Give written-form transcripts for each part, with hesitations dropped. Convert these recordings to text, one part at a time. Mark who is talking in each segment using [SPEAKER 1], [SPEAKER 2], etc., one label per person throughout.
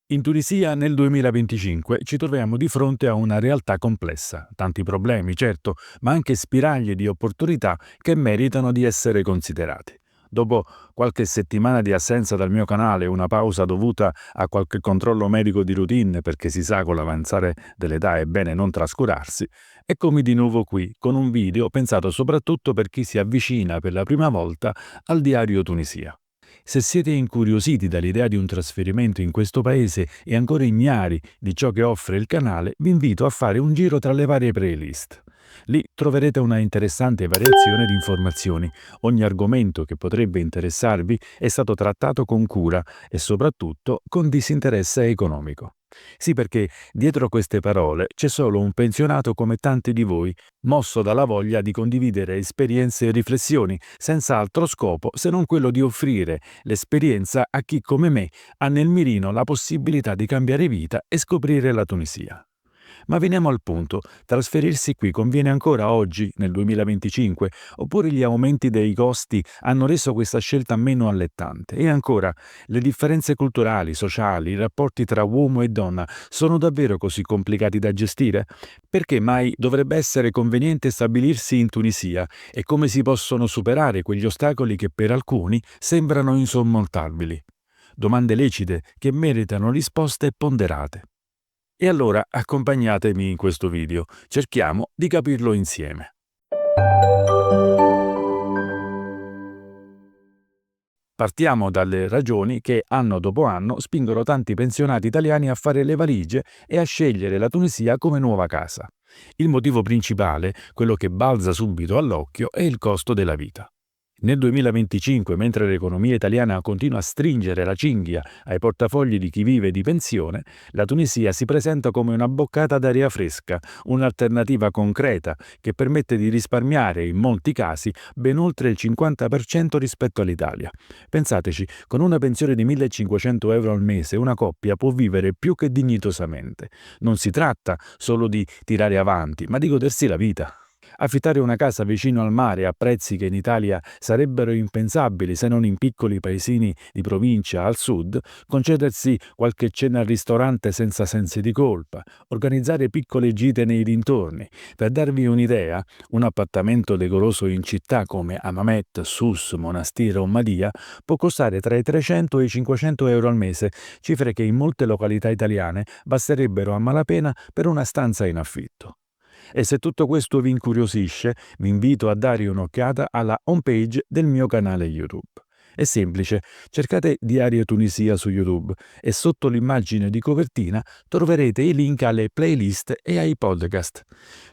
[SPEAKER 1] In Tunisia nel 2025 ci troviamo di fronte a una realtà complessa, tanti problemi certo, ma anche spiragli di opportunità che meritano di essere considerati. Dopo qualche settimana di assenza dal mio canale, una pausa dovuta a qualche controllo medico di routine perché si sa con l'avanzare dell'età è bene non trascurarsi, eccomi di nuovo qui con un video pensato soprattutto per chi si avvicina per la prima volta al diario Tunisia. Se siete incuriositi dall'idea di un trasferimento in questo paese e ancora ignari di ciò che offre il canale, vi invito a fare un giro tra le varie playlist. Lì troverete una interessante variazione di informazioni. Ogni argomento che potrebbe interessarvi è stato trattato con cura e soprattutto con disinteresse economico. Sì, perché dietro queste parole c'è solo un pensionato come tanti di voi, mosso dalla voglia di condividere esperienze e riflessioni, senza altro scopo se non quello di offrire l'esperienza a chi come me ha nel mirino la possibilità di cambiare vita e scoprire la Tunisia. Ma veniamo al punto, trasferirsi qui conviene ancora oggi, nel 2025, oppure gli aumenti dei costi hanno reso questa scelta meno allettante? E ancora, le differenze culturali, sociali, i rapporti tra uomo e donna sono davvero così complicati da gestire? Perché mai dovrebbe essere conveniente stabilirsi in Tunisia e come si possono superare quegli ostacoli che per alcuni sembrano insormontabili? Domande lecite che meritano risposte ponderate. E allora accompagnatemi in questo video, cerchiamo di capirlo insieme. Partiamo dalle ragioni che anno dopo anno spingono tanti pensionati italiani a fare le valigie e a scegliere la Tunisia come nuova casa. Il motivo principale, quello che balza subito all'occhio, è il costo della vita. Nel 2025, mentre l'economia italiana continua a stringere la cinghia ai portafogli di chi vive di pensione, la Tunisia si presenta come una boccata d'aria fresca, un'alternativa concreta che permette di risparmiare in molti casi ben oltre il 50% rispetto all'Italia. Pensateci, con una pensione di 1.500 euro al mese una coppia può vivere più che dignitosamente. Non si tratta solo di tirare avanti, ma di godersi la vita. Affittare una casa vicino al mare a prezzi che in Italia sarebbero impensabili se non in piccoli paesini di provincia al sud, concedersi qualche cena al ristorante senza sensi di colpa, organizzare piccole gite nei dintorni. Per darvi un'idea, un appartamento decoroso in città come Hammamet, Sousse, Monastir o Madia può costare tra i 300 e i 500 euro al mese, cifre che in molte località italiane basterebbero a malapena per una stanza in affitto. E se tutto questo vi incuriosisce, vi invito a dare un'occhiata alla homepage del mio canale YouTube. È semplice, cercate Diario Tunisia su YouTube e sotto l'immagine di copertina troverete i link alle playlist e ai podcast.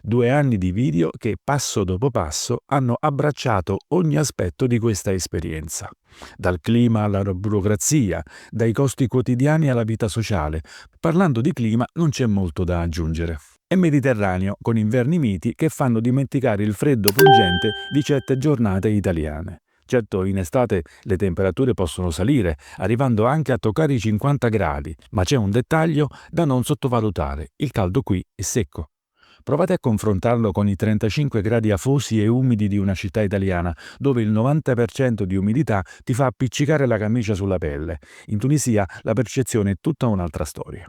[SPEAKER 1] 2 anni di video che passo dopo passo hanno abbracciato ogni aspetto di questa esperienza. Dal clima alla burocrazia, dai costi quotidiani alla vita sociale. Parlando di clima non c'è molto da aggiungere. È mediterraneo, con inverni miti che fanno dimenticare il freddo pungente di certe giornate italiane. Certo, in estate le temperature possono salire, arrivando anche a toccare i 50 gradi, ma c'è un dettaglio da non sottovalutare: il caldo qui è secco. Provate a confrontarlo con i 35 gradi afosi e umidi di una città italiana, dove il 90% di umidità ti fa appiccicare la camicia sulla pelle. In Tunisia la percezione è tutta un'altra storia.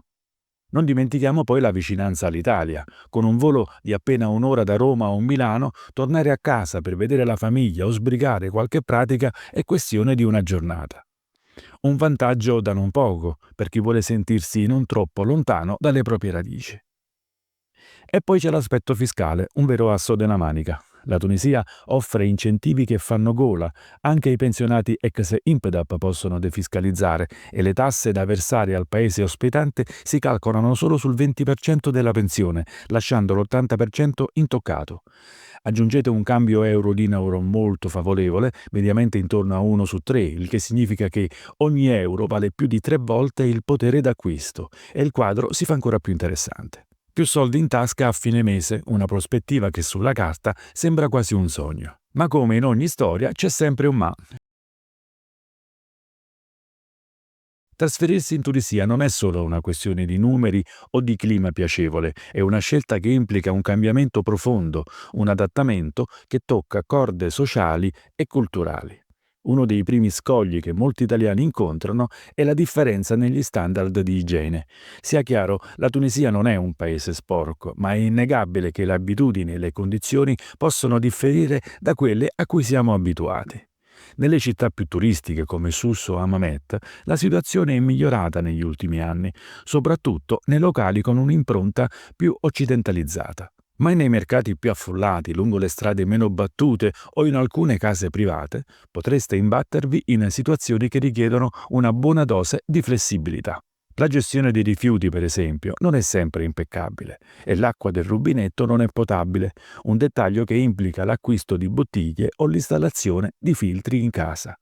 [SPEAKER 1] Non dimentichiamo poi la vicinanza all'Italia. Con un volo di appena un'ora da Roma o Milano, tornare a casa per vedere la famiglia o sbrigare qualche pratica è questione di una giornata. Un vantaggio da non poco per chi vuole sentirsi non troppo lontano dalle proprie radici. E poi c'è l'aspetto fiscale, un vero asso della manica. La Tunisia offre incentivi che fanno gola, anche i pensionati ex INPDAP possono defiscalizzare e le tasse da versare al paese ospitante si calcolano solo sul 20% della pensione, lasciando l'80% intoccato. Aggiungete un cambio euro-dinaro molto favorevole, mediamente intorno a 1 su 3, il che significa che ogni euro vale più di 3 volte il potere d'acquisto e il quadro si fa ancora più interessante. Più soldi in tasca a fine mese, una prospettiva che sulla carta sembra quasi un sogno. Ma come in ogni storia c'è sempre un ma. Trasferirsi in Tunisia non è solo una questione di numeri o di clima piacevole, è una scelta che implica un cambiamento profondo, un adattamento che tocca corde sociali e culturali. Uno dei primi scogli che molti italiani incontrano è la differenza negli standard di igiene. Sia chiaro, la Tunisia non è un paese sporco, ma è innegabile che le abitudini e le condizioni possono differire da quelle a cui siamo abituati. Nelle città più turistiche come Sousse o Hammamet, la situazione è migliorata negli ultimi anni, soprattutto nei locali con un'impronta più occidentalizzata. Ma nei mercati più affollati, lungo le strade meno battute o in alcune case private, potreste imbattervi in situazioni che richiedono una buona dose di flessibilità. La gestione dei rifiuti, per esempio, non è sempre impeccabile e l'acqua del rubinetto non è potabile, un dettaglio che implica l'acquisto di bottiglie o l'installazione di filtri in casa.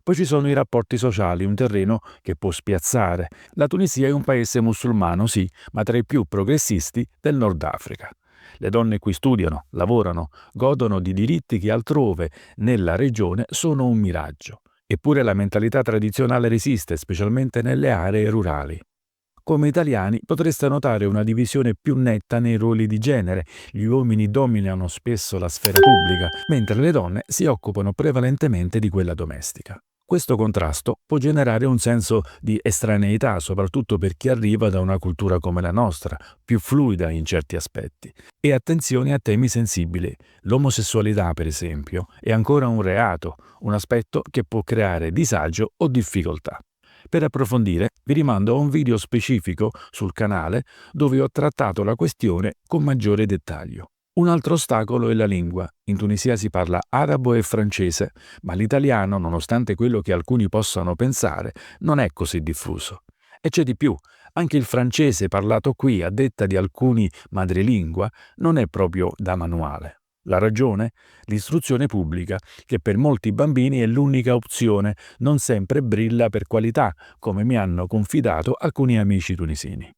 [SPEAKER 1] Poi ci sono i rapporti sociali, un terreno che può spiazzare. La Tunisia è un paese musulmano, sì, ma tra i più progressisti del Nord Africa. Le donne qui studiano, lavorano, godono di diritti che altrove nella regione sono un miraggio. Eppure la mentalità tradizionale resiste, specialmente nelle aree rurali. Come italiani potreste notare una divisione più netta nei ruoli di genere. Gli uomini dominano spesso la sfera pubblica, mentre le donne si occupano prevalentemente di quella domestica. Questo contrasto può generare un senso di estraneità, soprattutto per chi arriva da una cultura come la nostra, più fluida in certi aspetti. E attenzione a temi sensibili. L'omosessualità, per esempio, è ancora un reato, un aspetto che può creare disagio o difficoltà. Per approfondire, vi rimando a un video specifico sul canale dove ho trattato la questione con maggiore dettaglio. Un altro ostacolo è la lingua. In Tunisia si parla arabo e francese, ma l'italiano, nonostante quello che alcuni possano pensare, non è così diffuso. E c'è di più, anche il francese parlato qui, a detta di alcuni madrelingua, non è proprio da manuale. La ragione? L'istruzione pubblica, che per molti bambini è l'unica opzione, non sempre brilla per qualità, come mi hanno confidato alcuni amici tunisini.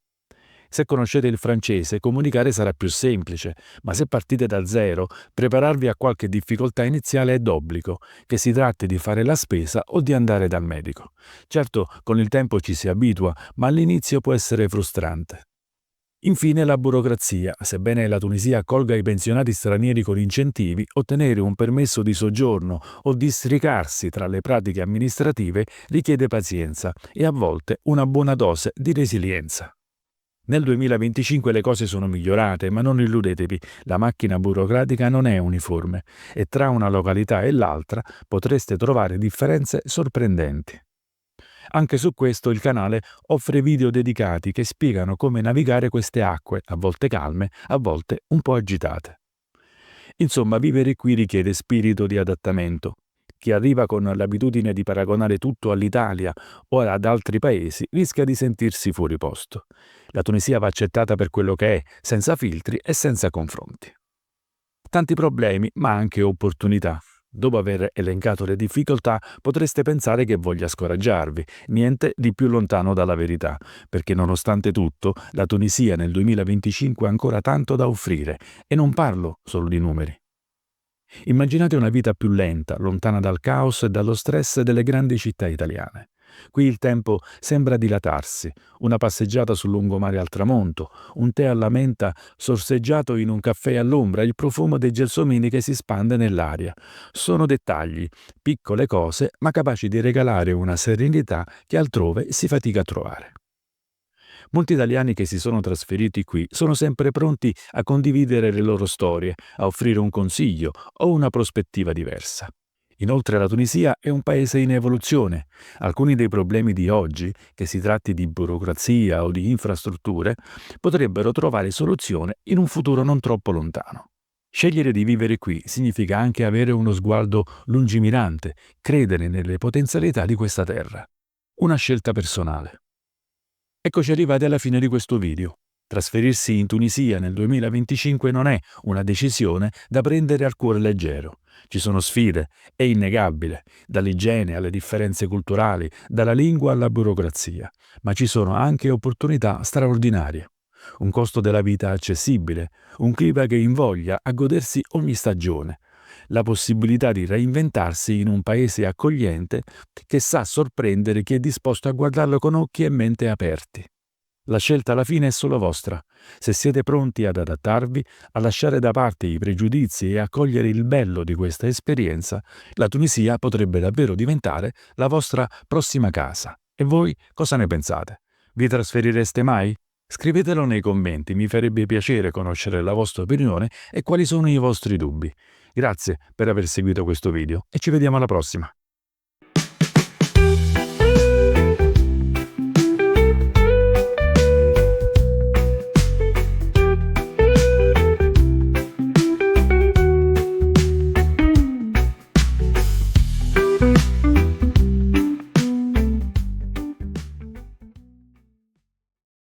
[SPEAKER 1] Se conoscete il francese, comunicare sarà più semplice, ma se partite da zero, prepararvi a qualche difficoltà iniziale è d'obbligo, che si tratti di fare la spesa o di andare dal medico. Certo, con il tempo ci si abitua, ma all'inizio può essere frustrante. Infine la burocrazia. Sebbene la Tunisia accolga i pensionati stranieri con incentivi, ottenere un permesso di soggiorno o districarsi tra le pratiche amministrative richiede pazienza e a volte una buona dose di resilienza. Nel 2025 le cose sono migliorate, ma non illudetevi, la macchina burocratica non è uniforme e tra una località e l'altra potreste trovare differenze sorprendenti. Anche su questo il canale offre video dedicati che spiegano come navigare queste acque, a volte calme, a volte un po' agitate. Insomma, vivere qui richiede spirito di adattamento. Chi arriva con l'abitudine di paragonare tutto all'Italia o ad altri paesi rischia di sentirsi fuori posto. La Tunisia va accettata per quello che è, senza filtri e senza confronti. Tanti problemi, ma anche opportunità. Dopo aver elencato le difficoltà, potreste pensare che voglia scoraggiarvi. Niente di più lontano dalla verità, perché nonostante tutto, la Tunisia nel 2025 ha ancora tanto da offrire, e non parlo solo di numeri. Immaginate una vita più lenta, lontana dal caos e dallo stress delle grandi città italiane. Qui il tempo sembra dilatarsi, una passeggiata sul lungomare al tramonto, un tè alla menta sorseggiato in un caffè all'ombra, il profumo dei gelsomini che si spande nell'aria. Sono dettagli, piccole cose, ma capaci di regalare una serenità che altrove si fatica a trovare. Molti italiani che si sono trasferiti qui sono sempre pronti a condividere le loro storie, a offrire un consiglio o una prospettiva diversa. Inoltre la Tunisia è un paese in evoluzione. Alcuni dei problemi di oggi, che si tratti di burocrazia o di infrastrutture, potrebbero trovare soluzione in un futuro non troppo lontano. Scegliere di vivere qui significa anche avere uno sguardo lungimirante, credere nelle potenzialità di questa terra. Una scelta personale. Eccoci arrivati alla fine di questo video. Trasferirsi in Tunisia nel 2025 non è una decisione da prendere al cuore leggero. Ci sono sfide, è innegabile, dall'igiene alle differenze culturali, dalla lingua alla burocrazia, ma ci sono anche opportunità straordinarie. Un costo della vita accessibile, un clima che invoglia a godersi ogni stagione, la possibilità di reinventarsi in un paese accogliente che sa sorprendere chi è disposto a guardarlo con occhi e mente aperti. La scelta alla fine è solo vostra. Se siete pronti ad adattarvi, a lasciare da parte i pregiudizi e a cogliere il bello di questa esperienza, la Tunisia potrebbe davvero diventare la vostra prossima casa. E voi cosa ne pensate? Vi trasferireste mai? Scrivetelo nei commenti, mi farebbe piacere conoscere la vostra opinione e quali sono i vostri dubbi. Grazie per aver seguito questo video e ci vediamo alla prossima.